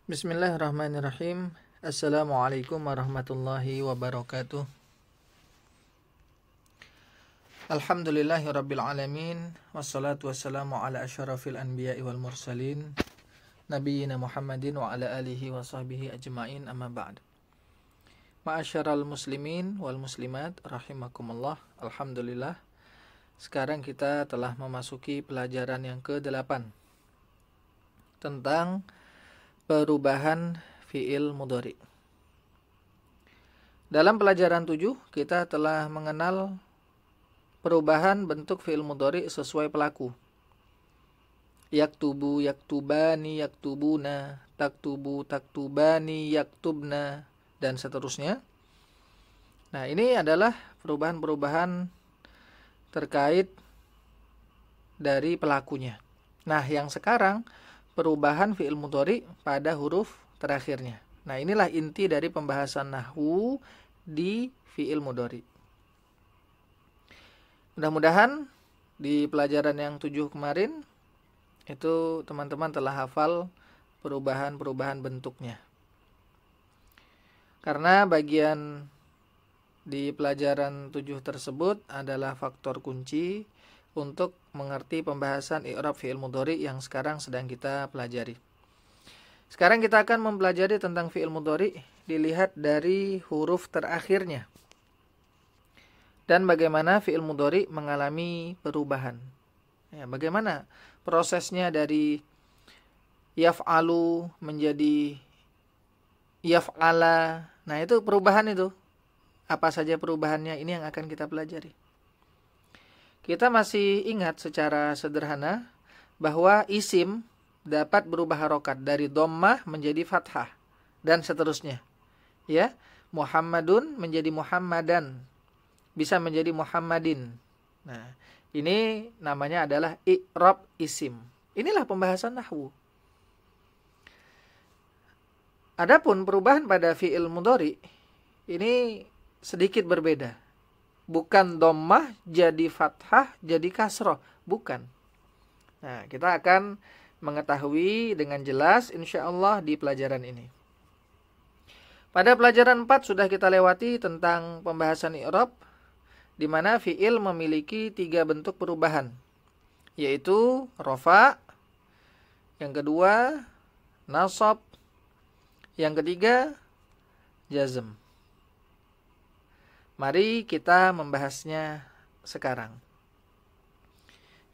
Bismillahirrahmanirrahim. Assalamualaikum warahmatullahi wabarakatuh. Alhamdulillahirabbil alamin, wassalatu wassalamu ala asyrafil anbiya'i wal mursalin, nabiyina Muhammadin wa ala alihi wa sahbihi ajma'in, amma ba'd. Ma'asyaral muslimin wal muslimat rahimakumullah. Alhamdulillah, sekarang kita telah memasuki pelajaran yang ke-8 tentang perubahan fi'il mudhari. Dalam pelajaran 7 kita telah mengenal perubahan bentuk fi'il mudhari sesuai pelaku. Yaktubu, yaktubani, yaktubuna, taktubu, taktubani, yaktubna, dan seterusnya. Nah, ini adalah perubahan-perubahan terkait dari pelakunya. Nah, yang sekarang perubahan fi'il mudhari pada huruf terakhirnya. Nah, inilah inti dari pembahasan nahwu di fi'il mudhari. Mudah-mudahan di pelajaran yang 7 kemarin itu teman-teman telah hafal perubahan-perubahan bentuknya. Karena bagian di pelajaran 7 tersebut adalah faktor kunci untuk mengerti pembahasan i'rab fi'il mudhari yang sekarang sedang kita pelajari. Sekarang kita akan mempelajari tentang fi'il mudhari dilihat dari huruf terakhirnya. Dan bagaimana fi'il mudhari mengalami perubahan. Ya, bagaimana prosesnya dari yaf'alu menjadi yaf'ala. Nah, itu perubahan itu. Apa saja perubahannya, ini yang akan kita pelajari. Kita masih ingat secara sederhana bahwa isim dapat berubah harokat dari dhammah menjadi fathah dan seterusnya. Ya, Muhammadun menjadi Muhammadan, bisa menjadi Muhammadin. Nah, ini namanya adalah i'rab isim. Inilah pembahasan nahwu. Adapun perubahan pada fi'il mudhari ini sedikit berbeda. Bukan dhammah jadi fathah jadi kasroh, bukan. Nah, kita akan mengetahui dengan jelas insyaallah di pelajaran ini. Pada pelajaran 4 sudah kita lewati tentang pembahasan i'rab, di mana fi'il memiliki 3 bentuk perubahan, yaitu rafa, yang kedua nasab, yang ketiga jazm. Mari kita membahasnya sekarang.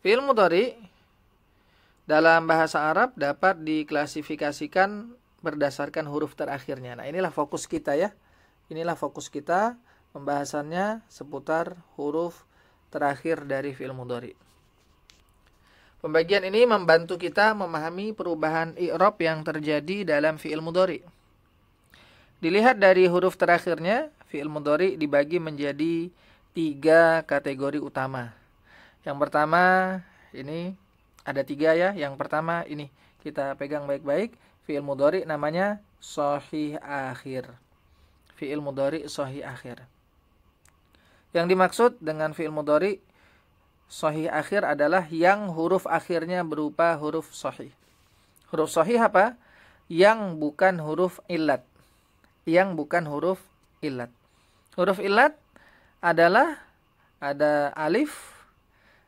Fi'il mudhari dalam bahasa Arab dapat diklasifikasikan berdasarkan huruf terakhirnya. Nah, inilah fokus kita ya. Inilah fokus kita, pembahasannya seputar huruf terakhir dari fi'il mudhari. Pembagian ini membantu kita memahami perubahan i'rab yang terjadi dalam fi'il mudhari. Dilihat dari huruf terakhirnya, fi'il mudhari dibagi menjadi 3 kategori utama. Yang pertama, ini ada 3 ya. Yang pertama ini kita pegang baik-baik. Fi'il mudhari namanya shahih akhir. Fi'il mudhari shahih akhir. Yang dimaksud dengan fi'il mudhari shahih akhir adalah yang huruf akhirnya berupa huruf shahih. Huruf shahih apa? Yang bukan huruf illat. Yang bukan huruf illat. Huruf illat adalah ada alif,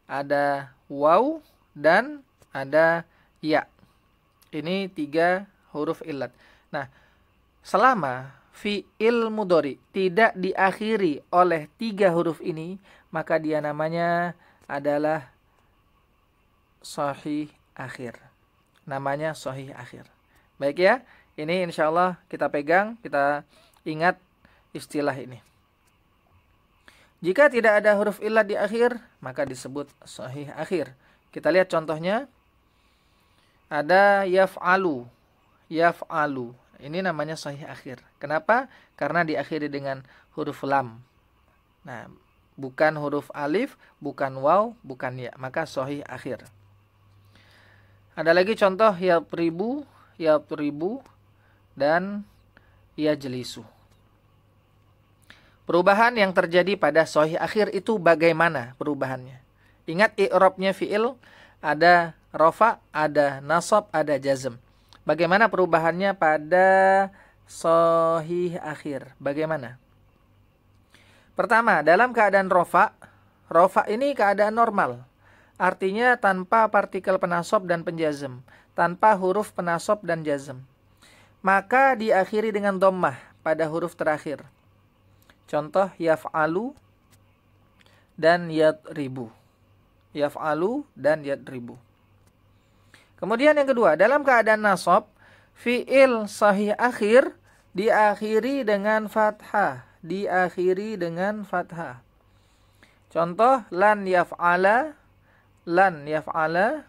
ada waw, dan ada ya. Ini 3 huruf illat. Nah, selama fi'il mudhari tidak diakhiri oleh 3 huruf ini, maka dia namanya adalah shahih akhir. Namanya shahih akhir. Baik ya, ini insyaallah kita pegang, kita ingat istilah ini. Jika tidak ada huruf illat di akhir, maka disebut shahih akhir. Kita lihat contohnya. Ada yaf'alu. Yaf'alu. Ini namanya shahih akhir. Kenapa? Karena diakhiri dengan huruf lam. Nah, bukan huruf alif, bukan waw, bukan ya. Maka shahih akhir. Ada lagi contoh yatribu, yatribu, dan yajlisu. Perubahan yang terjadi pada shahih akhir itu bagaimana perubahannya? Ingat i'rabnya fi'il ada rafa, ada nasab, ada jazm. Bagaimana perubahannya pada sahih akhir? Bagaimana? Pertama, dalam keadaan rofa. Rofa ini keadaan normal. Artinya tanpa partikel penasob dan penjazm. Tanpa huruf penasob dan jazm. Maka diakhiri dengan dhammah pada huruf terakhir. Contoh yaf'alu dan yadribu. Yaf'alu dan yadribu. Kemudian yang kedua, dalam keadaan nasab, fi'il sahih akhir diakhiri dengan fathah. Diakhiri dengan fathah. Contoh lan yaf'ala, lan yaf'ala.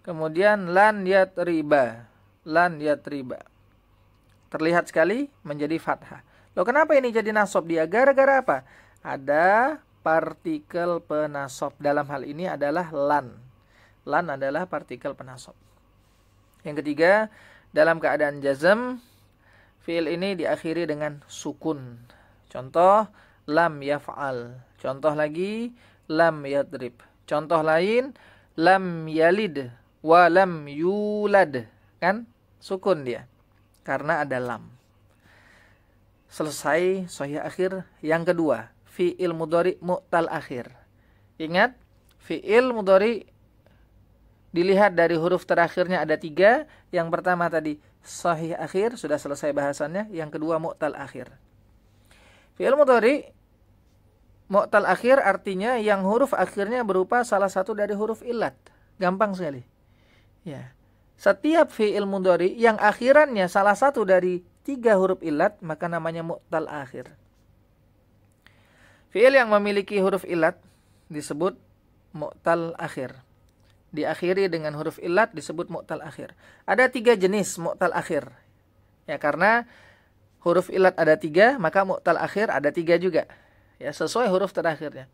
Kemudian lan yatriba, lan yatriba. Terlihat sekali menjadi fathah. Loh, kenapa ini jadi nasab dia? Gara-gara apa? Ada partikel penasab. Dalam hal ini adalah lan. Lan adalah partikel penasab. Yang ketiga, dalam keadaan jazm, fi'il ini diakhiri dengan sukun. Contoh lam yaf'al. Contoh lagi lam yadrib. Contoh lain lam yalid wa lam yulad. Kan sukun dia karena ada lam. Selesai sahih akhir. Yang kedua, fi'il mudhari mu'tal akhir. Ingat, fi'il mudhari dilihat dari huruf terakhirnya ada 3. Yang pertama tadi sahih akhir, sudah selesai bahasannya. Yang kedua mu'tal akhir. Fi'il mudhari mu'tal akhir artinya yang huruf akhirnya berupa salah satu dari huruf illat. Gampang sekali. Ya. Setiap fi'il mudhari yang akhirannya salah satu dari 3 huruf illat, maka namanya mu'tal akhir. Fi'il yang memiliki huruf illat disebut mu'tal akhir. Diakhiri dengan huruf illat disebut mu'tal akhir. Ada 3 jenis mu'tal akhir. Ya, karena huruf illat ada 3, maka mu'tal akhir ada 3 juga. Ya, sesuai huruf terakhirnya.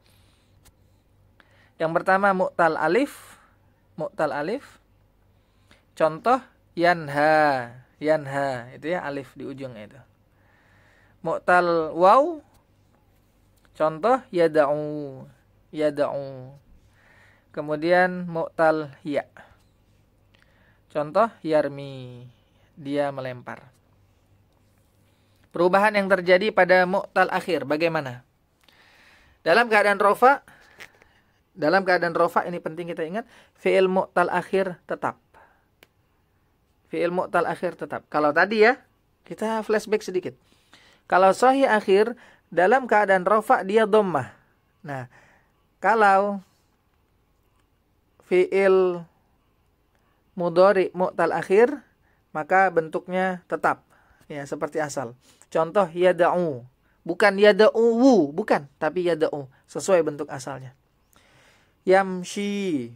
Yang pertama mu'tal alif. Mu'tal alif. Contoh yanha. Yanha, itu ya alif di ujungnya itu. Mu'tal waw. Contoh yada'u. Yada'u. Kemudian mu'tal ya. Contoh yarmi. Dia melempar. Perubahan yang terjadi pada mu'tal akhir bagaimana? Dalam keadaan rofa ini penting kita ingat, fi'il mu'tal akhir tetap. Fi'il mu'tal akhir tetap. Kalau tadi ya, kita flashback sedikit. Kalau sahih akhir, dalam keadaan rofa dia dhammah. Nah, kalau fi'il mudhari mu'tal akhir, maka bentuknya tetap. Ya, seperti asal. Contoh yada'u. Bukan yada'u, bukan. Tapi yada'u. Sesuai bentuk asalnya. Yamshi.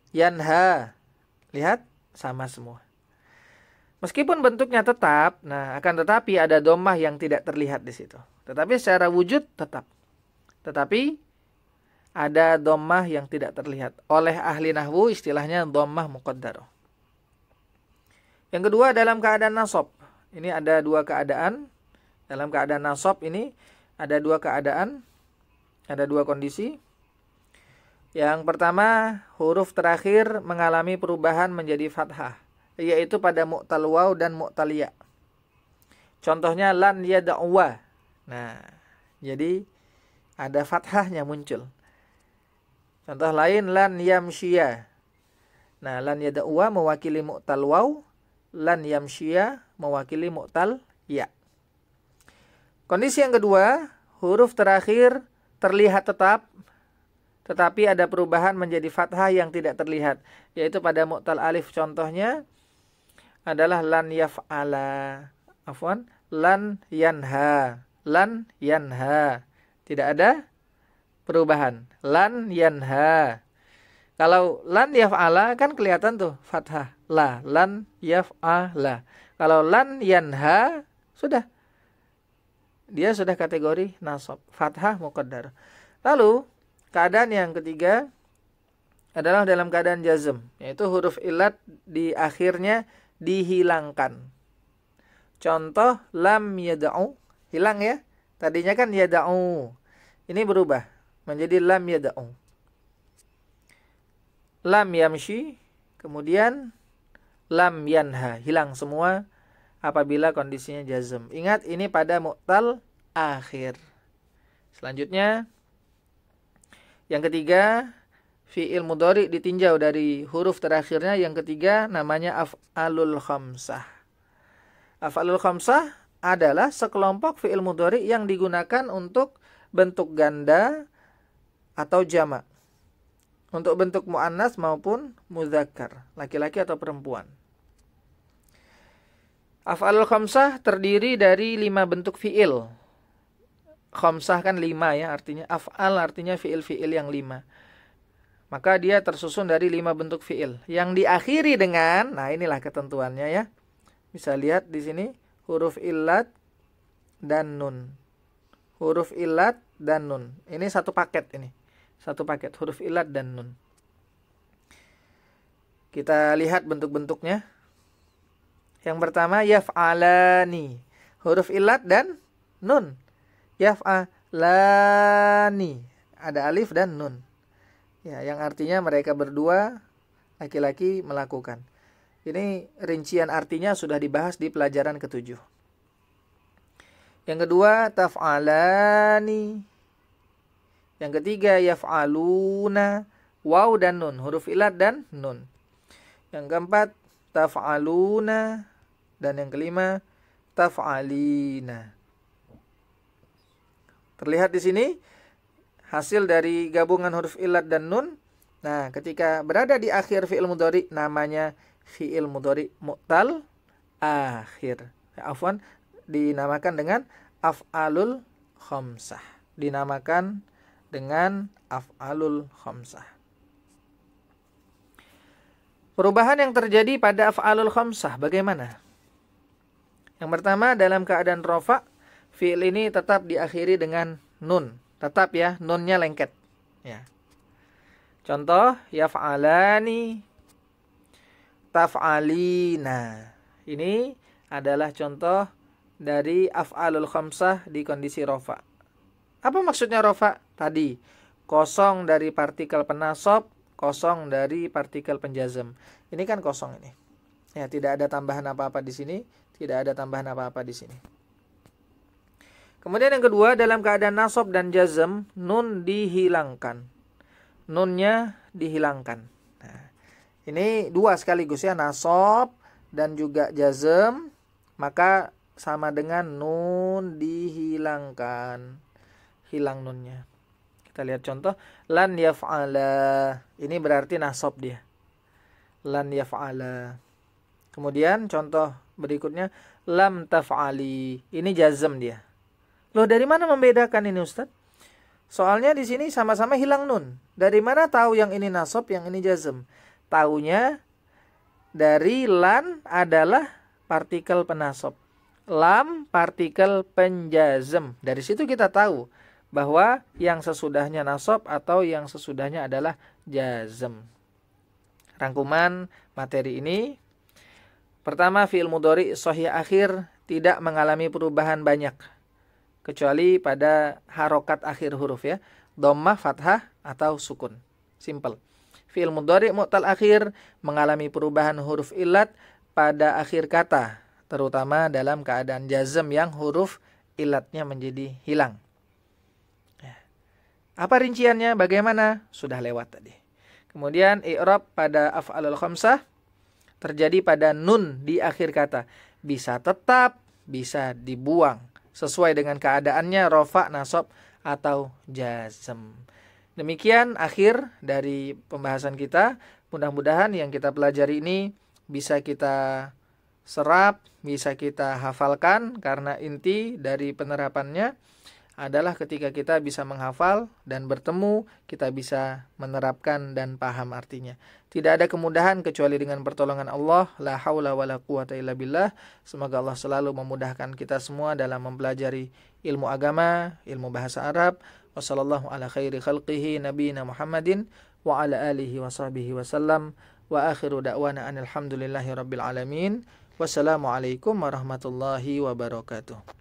Yanha. Lihat, sama semua. Meskipun bentuknya tetap, nah akan tetapi ada dhammah yang tidak terlihat di situ. Tetapi secara wujud tetap. Tetapi ada dhammah yang tidak terlihat. Oleh ahli nahwu istilahnya dhammah muqaddarah. Yang kedua dalam keadaan nasab. Ini ada 2 keadaan. Dalam keadaan nasab ini ada 2 keadaan. Ada 2 kondisi. Yang pertama, huruf terakhir mengalami perubahan menjadi fathah, yaitu pada mu'tal waw dan mu'tal ya. Contohnya lan yada'wa. Nah, jadi ada fathahnya muncul. Contoh lain lan yamshiya. Nah, lan yada'wa mewakili mu'tal waw, lan yamshiya mewakili mu'tal ya. Kondisi yang kedua, huruf terakhir terlihat tetap, tetapi ada perubahan menjadi fathah yang tidak terlihat, yaitu pada mu'tal alif. Contohnya adalah lan yaf'ala. Afwan, lan yanha. Lan yanha. Tidak ada perubahan. Lan yanha. Kalau lan yaf'ala kan kelihatan tuh fathah. La, lan yaf'ala. Kalau lan yanha sudah. Dia sudah kategori nasab, fathah muqaddar. Lalu keadaan yang ketiga adalah dalam keadaan jazm, yaitu huruf illat di akhirnya dihilangkan. Contoh lam yada'u, hilang ya. Tadinya kan yada'u. Ini berubah menjadi lam yada'u. Lam yamshi, kemudian lam yanha, hilang semua apabila kondisinya jazm. Ingat, ini pada mu'tal akhir. Selanjutnya, yang ketiga, fi'il mudhari ditinjau dari huruf terakhirnya. Yang ketiga namanya af'alul khamsah. Af'alul khamsah adalah sekelompok fi'il mudhari yang digunakan untuk bentuk ganda atau jamak. Untuk bentuk muannas maupun mudzakkar, laki-laki atau perempuan. Af'alul khamsah terdiri dari 5 bentuk fi'il. Khamsah kan 5 ya, artinya af'al artinya fi'il-fi'il yang 5. Maka dia tersusun dari 5 bentuk fi'il yang diakhiri dengan, nah inilah ketentuannya ya. Bisa lihat di sini huruf illat dan nun. Huruf illat dan nun. Ini satu paket ini. Satu paket huruf illat dan nun. Kita lihat bentuk-bentuknya. Yang pertama yaf'alani. Huruf illat dan nun. Yaf'alani. Ada alif dan nun. Ya, yang artinya mereka berdua laki-laki melakukan. Ini rincian artinya sudah dibahas di pelajaran ke-7. Yang kedua taf'alani. Yang ketiga yaf'aluna, waw dan nun, huruf illat dan nun. Yang keempat taf'aluna, dan yang kelima taf'alina. Terlihat di sini hasil dari gabungan huruf illat dan nun. Nah, ketika berada di akhir fi'il mudhari namanya fi'il mudhari mu'tal akhir. Afwan, dinamakan dengan af'alul khamsah. Dinamakan dengan af'alul khamsah. Perubahan yang terjadi pada af'alul khamsah bagaimana? Yang pertama, dalam keadaan rafa, fi'il ini tetap diakhiri dengan nun. Tetap ya, nunnya lengket. Ya. Contoh, yaf'alani, taf'alina. Ini adalah contoh dari af'alul khamsah di kondisi rafa. Apa maksudnya rafa? Tadi, kosong dari partikel penasab, kosong dari partikel penjazm. Ini kan kosong ini. Ya, tidak ada tambahan apa-apa di sini, tidak ada tambahan apa-apa di sini. Kemudian yang kedua, dalam keadaan nasab dan jazm, nun dihilangkan. Nunnya dihilangkan. Nah, ini dua sekaligus ya, nasab dan juga jazm, maka sama dengan nun dihilangkan. Hilang nunnya. Kita lihat contoh, lan yaf'ala. Ini berarti nasab dia. Lan yaf'ala. Kemudian contoh berikutnya, lam taf'ali. Ini jazm dia. Loh, dari mana membedakan ini Ustaz? Soalnya di sini sama-sama hilang nun. Dari mana tahu yang ini nasab, yang ini jazm? Taunya dari lan adalah partikel penasab. Lam partikel penjazm. Dari situ kita tahu bahwa yang sesudahnya nasab atau yang sesudahnya adalah jazm. Rangkuman materi ini. Pertama, fi'il mudhari shahih akhir tidak mengalami perubahan banyak. Kecuali pada harokat akhir huruf ya. Dhammah, fathah, atau sukun. Simple. Fi'il mudhari mu'tal akhir mengalami perubahan huruf illat pada akhir kata. Terutama dalam keadaan jazm yang huruf illatnya menjadi hilang. Apa rinciannya? Bagaimana? Sudah lewat tadi. Kemudian i'rab pada af'alul khamsah terjadi pada nun di akhir kata. Bisa tetap, bisa dibuang. Sesuai dengan keadaannya, rafa, nasab, atau jazm. Demikian akhir dari pembahasan kita. Mudah-mudahan yang kita pelajari ini bisa kita serap, bisa kita hafalkan. Karena inti dari penerapannya adalah ketika kita bisa menghafal dan bertemu, kita bisa menerapkan dan paham artinya. Tidak ada kemudahan kecuali dengan pertolongan Allah. La haula wa la quwata illa billah. Semoga Allah selalu memudahkan kita semua dalam mempelajari ilmu agama, ilmu bahasa Arab. Wassallallahu ala khairi khalqihi nabiyina Muhammadin wa ala alihi wa sahbihi wasallam. Wa akhiru da'wana anil hamdulillahi rabbil alamin. Wassalamualaikum warahmatullahi wabarakatuh.